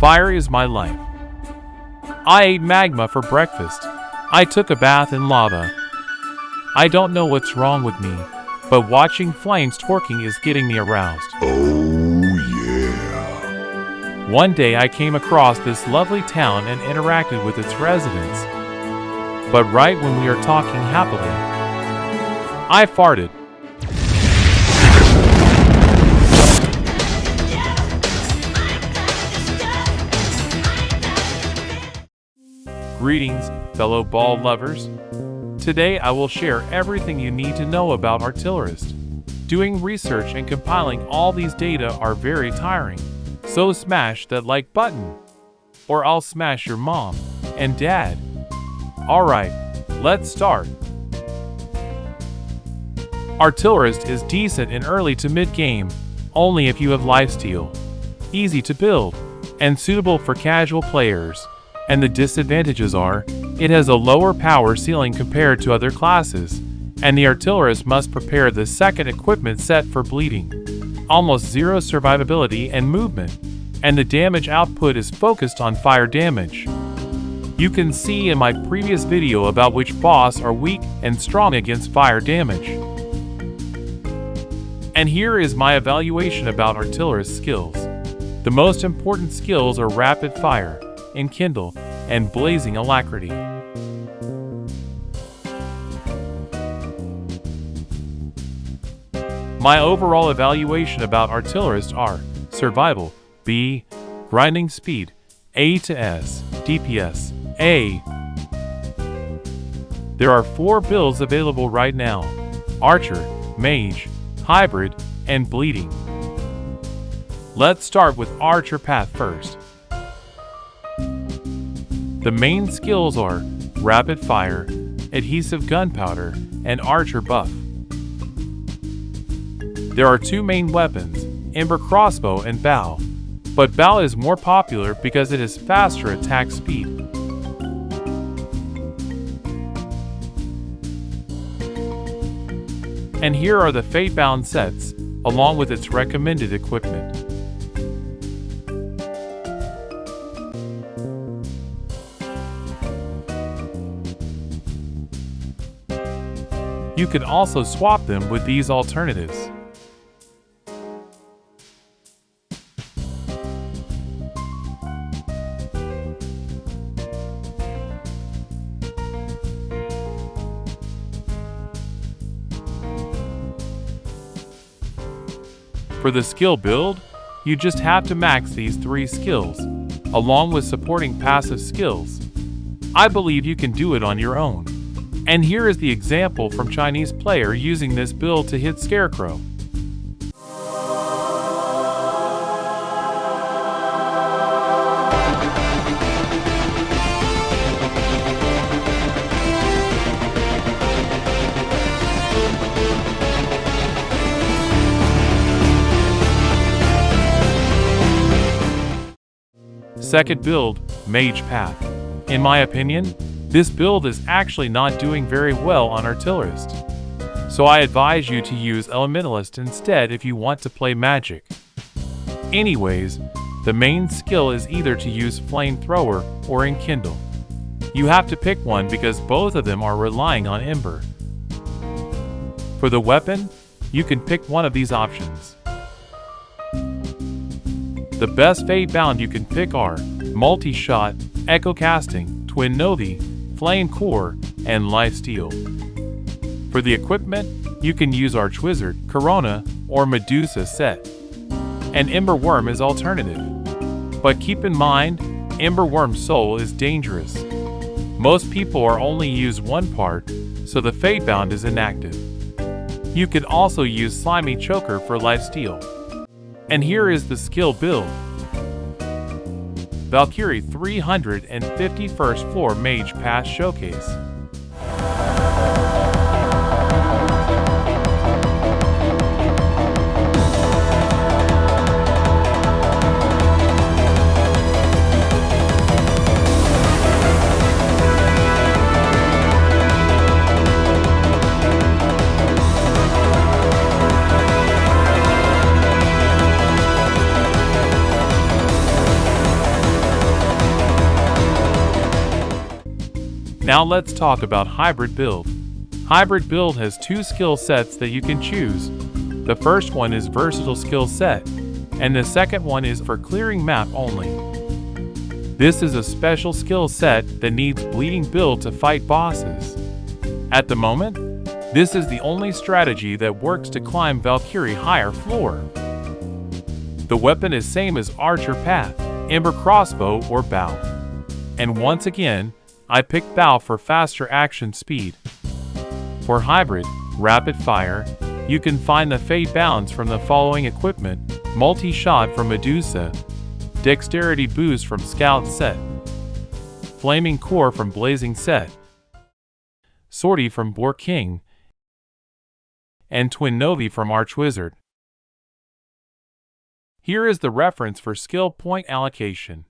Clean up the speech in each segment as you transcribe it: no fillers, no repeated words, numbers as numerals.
Fire is my life. I ate magma for breakfast. I took a bath in lava. I don't know what's wrong with me, but watching flames twerking is getting me aroused. Oh yeah. One day I came across this lovely town and interacted with its residents. But right when we are talking happily, I farted. Greetings, fellow ball lovers. Today I will share everything you need to know about Artillerist. Doing research and compiling all these data are very tiring, so smash that like button, or I'll smash your mom and dad. Alright, let's start. Artillerist is decent in early to mid-game, only if you have lifesteal. Easy to build, and suitable for casual players. And the disadvantages are, it has a lower power ceiling compared to other classes, and the artillerist must prepare the second equipment set for bleeding. Almost zero survivability and movement, and the damage output is focused on fire damage. You can see in my previous video about which boss are weak and strong against fire damage. And here is my evaluation about artillerist skills. The most important skills are rapid fire, enkindle, and blazing alacrity. My overall evaluation about artillerist are survival, B, grinding speed, A to S, DPS, A. There are 4 builds available right now: Archer, Mage, Hybrid, and Bleeding. Let's start with Archer Path first. The main skills are Rapid Fire, Adhesive Gunpowder, and Archer Buff. There are 2 main weapons, Ember Crossbow and Bow, but Bow is more popular because it has faster attack speed. And here are the Fatebound sets, along with its recommended equipment. You can also swap them with these alternatives. For the skill build, you just have to max these 3 skills, along with supporting passive skills. I believe you can do it on your own. And here is the example from Chinese player using this build to hit Scarecrow. Second build, Mage Path. In my opinion, this build is actually not doing very well on Artillerist. So I advise you to use Elementalist instead if you want to play magic. Anyways, the main skill is either to use Flamethrower or Enkindle. You have to pick one because both of them are relying on Ember. For the weapon, you can pick one of these options. The best Fatebound you can pick are Multi-Shot, Echo Casting, Twin Novi, Flame Core, and Lifesteal. For the equipment, you can use Archwizard, Corona, or Medusa set. And Ember Worm is alternative. But keep in mind, Ember Worm Soul is dangerous. Most people are only use one part, so the Fatebound is inactive. You can also use Slimy Choker for Lifesteal. And here is the skill build. Valkyrie 351st Floor Mage Path Showcase. Now let's talk about hybrid build. Hybrid build has two skill sets that you can choose. The first one is versatile skill set, and the second one is for clearing map only. This is a special skill set that needs bleeding build to fight bosses. At the moment, this is the only strategy that works to climb Valkyrie higher floor. The weapon is same as Archer Path, Ember Crossbow or Bow. And once again, I picked Bow for faster action speed. For hybrid, rapid fire, you can find the Fade Bounds from the following equipment: Multi-Shot from Medusa, Dexterity Boost from Scout set, Flaming Core from Blazing set, Sortie from Boar King, and Twin Novi from Archwizard. Here is the reference for skill point allocation.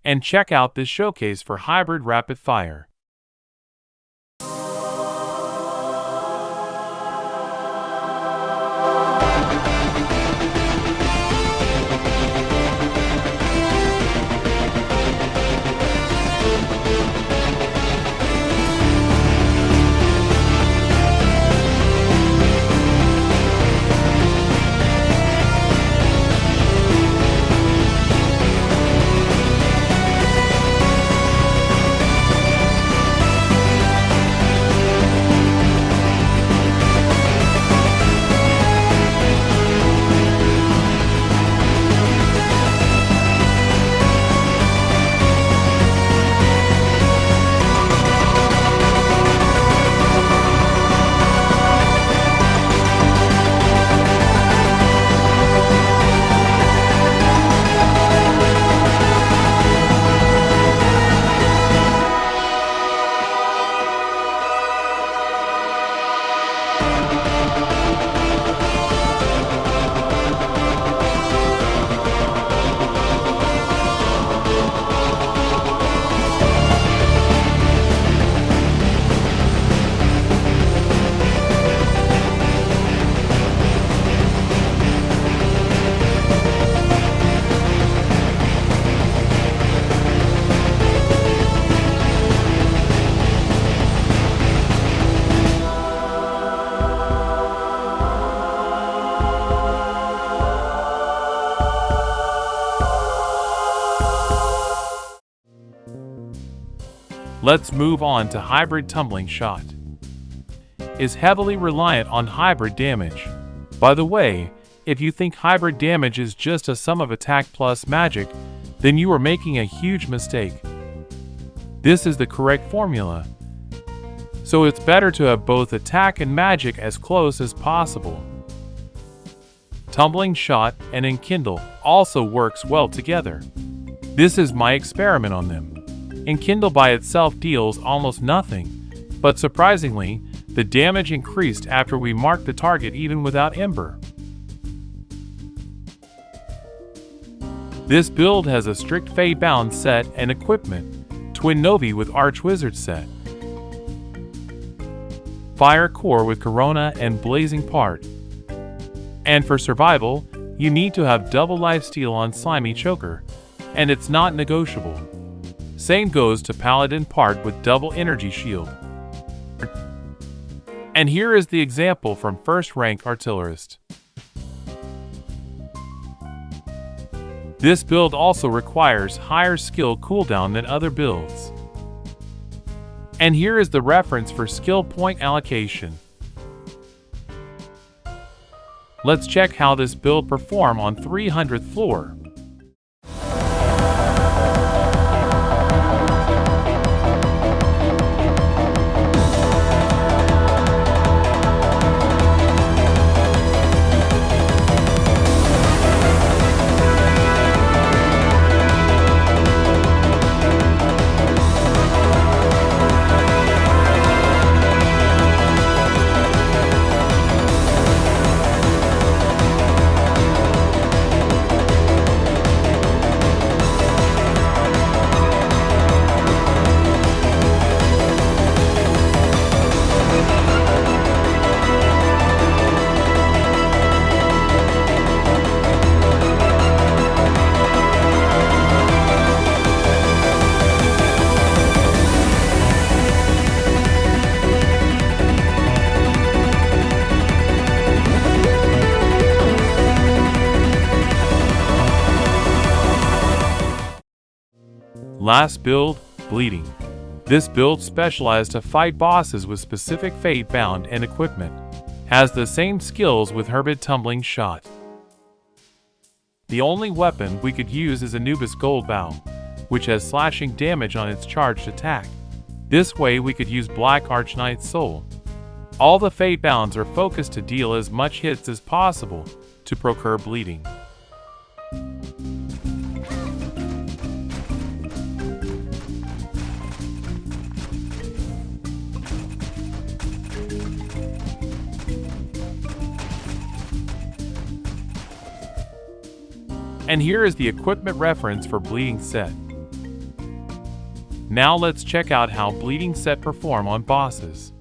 And check out this showcase for hybrid rapid fire. Let's move on to hybrid tumbling shot. Is heavily reliant on hybrid damage. By the way, if you think hybrid damage is just a sum of attack plus magic, then you are making a huge mistake. This is the correct formula. So it's better to have both attack and magic as close as possible. Tumbling shot and enkindle also works well together. This is my experiment on them. Enkindle by itself deals almost nothing, but surprisingly, the damage increased after we marked the target even without Ember. This build has a strict Fade Bound set and equipment, Twin Novi with Archwizard set, Fire Core with Corona and Blazing Part. And for survival, you need to have double lifesteal on Slimy Choker, and it's not negotiable. Same goes to Paladin Part with double energy shield. And here is the example from first rank artillerist. This build also requires higher skill cooldown than other builds. And here is the reference for skill point allocation. Let's check how this build perform on 300th floor. Last build, Bleeding. This build specialized to fight bosses with specific fate bound and equipment. Has the same skills with Herbid Tumbling Shot. The only weapon we could use is Anubis Gold Bow, which has slashing damage on its charged attack. This way we could use Black Archknight's Soul. All the fate bounds are focused to deal as much hits as possible to procure bleeding. And here is the equipment reference for Bleeding set. Now let's check out how Bleeding set perform on bosses.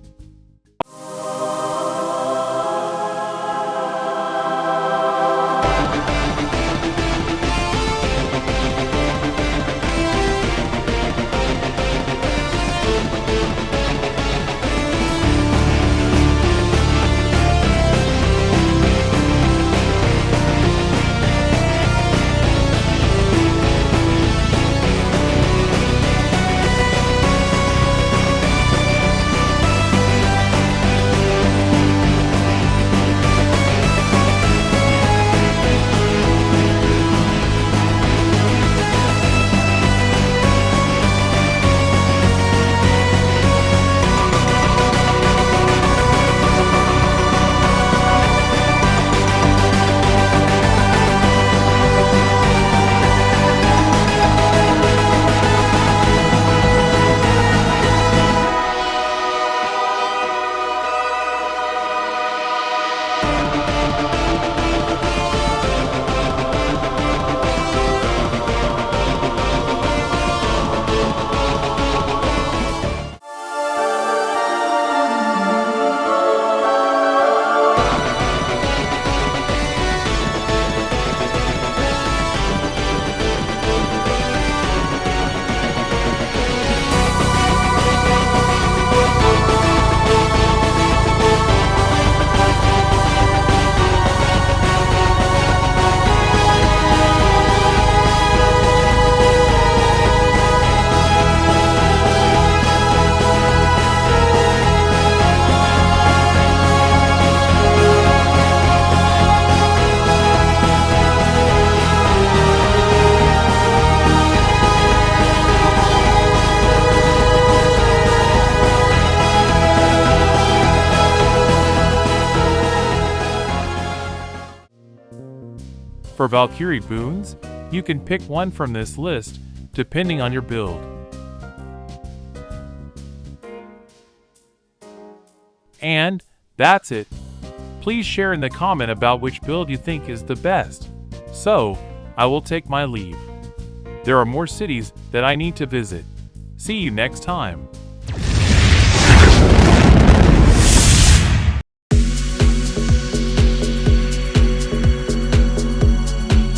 For Valkyrie Boons, you can pick one from this list, depending on your build. And that's it. Please share in the comment about which build you think is the best. So, I will take my leave. There are more cities that I need to visit. See you next time.